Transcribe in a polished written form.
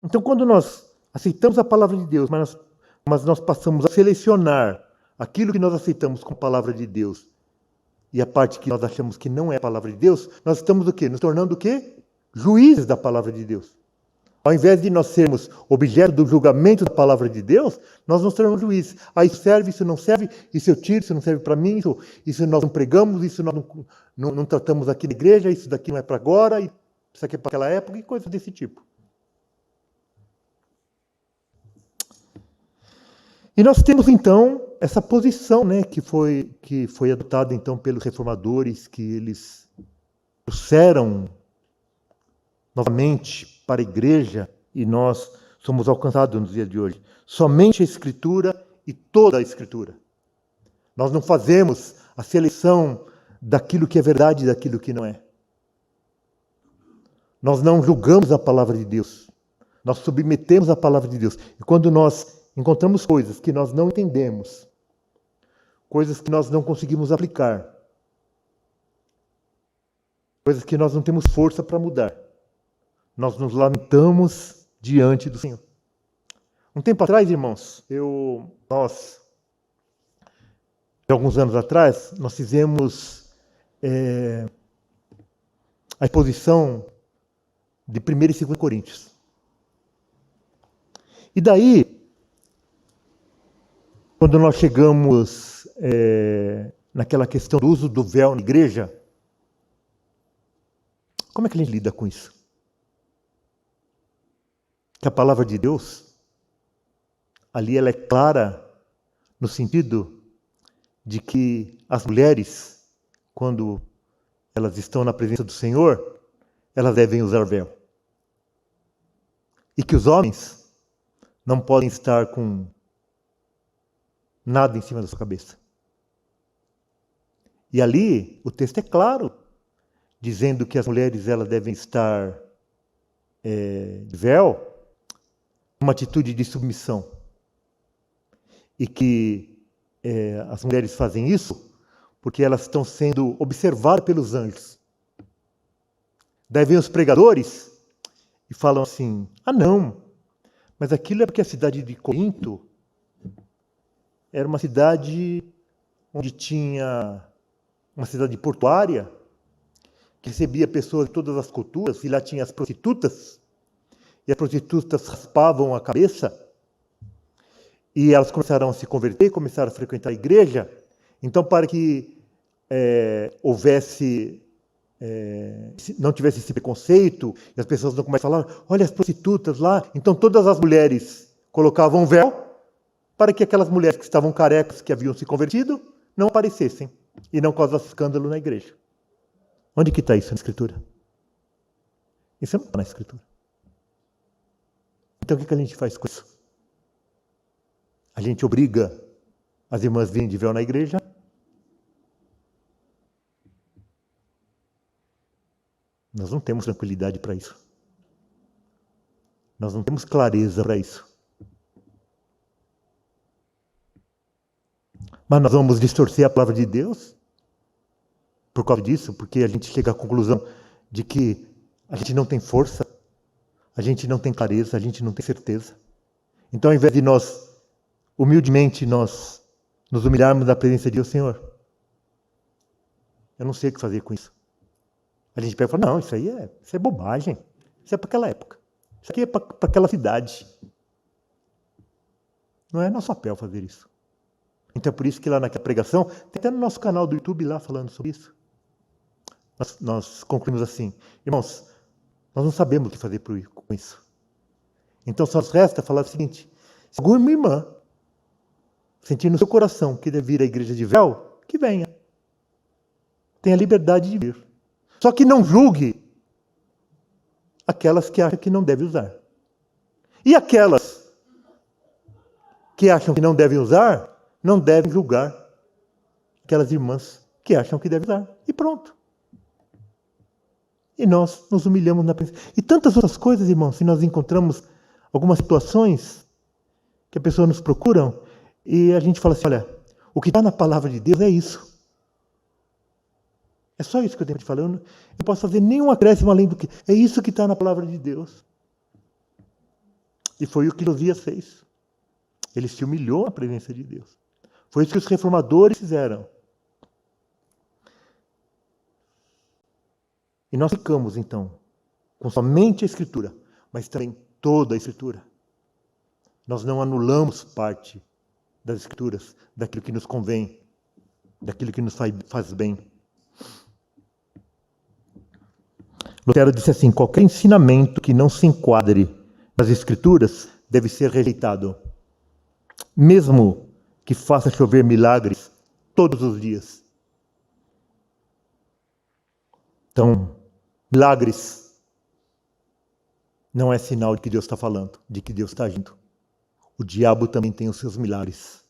Então, quando nós aceitamos a palavra de Deus, mas nós passamos a selecionar aquilo que nós aceitamos como palavra de Deus e a parte que nós achamos que não é a palavra de Deus, nós estamos o quê? Nos tornando o quê? Juízes da palavra de Deus. Ao invés de nós sermos objeto do julgamento da palavra de Deus, nós nos tornamos juízes. Aí isso serve, isso não serve, isso eu tiro, isso não serve para mim, isso nós não pregamos, isso nós não tratamos aqui na igreja, isso daqui não é para agora, isso aqui é para aquela época, e coisas desse tipo. E nós temos então essa posição, né, que foi adotada então pelos reformadores, que eles trouxeram novamente para a igreja, e nós somos alcançados nos dias de hoje. Somente a Escritura e toda a Escritura. Nós não fazemos a seleção daquilo que é verdade e daquilo que não é. Nós não julgamos a palavra de Deus. Nós submetemos a palavra de Deus. E quando nós encontramos coisas que nós não entendemos, coisas que nós não conseguimos aplicar, coisas que nós não temos força para mudar, nós nos lamentamos diante do Senhor. Um tempo atrás, irmãos, alguns anos atrás, nós fizemos a exposição de 1 e 2 Coríntios. E daí, quando nós chegamos naquela questão do uso do véu na igreja, como é que a gente lida com isso? Que a palavra de Deus, ali ela é clara no sentido de que as mulheres, quando elas estão na presença do Senhor, elas devem usar véu. E que os homens não podem estar com nada em cima da sua cabeça. E ali o texto é claro, dizendo que as mulheres elas devem estar de véu, uma atitude de submissão. E que as mulheres fazem isso porque elas estão sendo observadas pelos anjos. Daí vem os pregadores e falam assim, não, mas aquilo é porque a cidade de Corinto era uma cidade onde tinha uma cidade portuária, que recebia pessoas de todas as culturas, e lá tinha as prostitutas, e as prostitutas raspavam a cabeça, e elas começaram a se converter, começaram a frequentar a igreja. Então, para que não tivesse esse preconceito, e as pessoas não começaram a falar, olha as prostitutas lá, então todas as mulheres colocavam véu, para que aquelas mulheres que estavam carecas, que haviam se convertido, não aparecessem e não causassem escândalo na igreja. Onde que está isso na Escritura? Isso não está na Escritura. Então o que a gente faz com isso? A gente obriga as irmãs a virem de véu na igreja? Nós não temos tranquilidade para isso. Nós não temos clareza para isso. Mas nós vamos distorcer a palavra de Deus por causa disso, porque a gente chega à conclusão de que a gente não tem força, a gente não tem clareza, a gente não tem certeza. Então, ao invés de nós, humildemente, nós nos humilharmos na presença de Deus, Senhor, eu não sei o que fazer com isso. A gente pega e fala, não, isso é bobagem, isso é para aquela época, isso aqui é para aquela cidade. Não é nosso papel fazer isso. Então é por isso que lá naquela pregação, tem até no nosso canal do YouTube lá falando sobre isso. Nós concluímos assim, irmãos, nós não sabemos o que fazer com isso. Então só nos resta falar o seguinte, se alguma irmã sentir no seu coração que deve vir à igreja de véu, que venha. Tenha liberdade de vir. Só que não julgue aquelas que acham que não deve usar. E aquelas que acham que não devem usar, não devem julgar aquelas irmãs que acham que devem usar. E pronto. E nós nos humilhamos na presença. E tantas outras coisas, irmãos, se nós encontramos algumas situações que a pessoa nos procuram e a gente fala assim, olha, o que está na palavra de Deus é isso. É só isso que eu tenho te falando. Eu não posso fazer nenhum acréscimo além do que... É isso que está na palavra de Deus. E foi o que Josias fez. Ele se humilhou na presença de Deus. Foi isso que os reformadores fizeram. E nós ficamos, então, com somente a Escritura, mas também toda a Escritura. Nós não anulamos parte das Escrituras, daquilo que nos convém, daquilo que nos faz bem. Lutero disse assim: qualquer ensinamento que não se enquadre nas Escrituras deve ser rejeitado, mesmo que faça chover milagres todos os dias. Então, milagres não é sinal de que Deus está falando, de que Deus está agindo. O diabo também tem os seus milagres.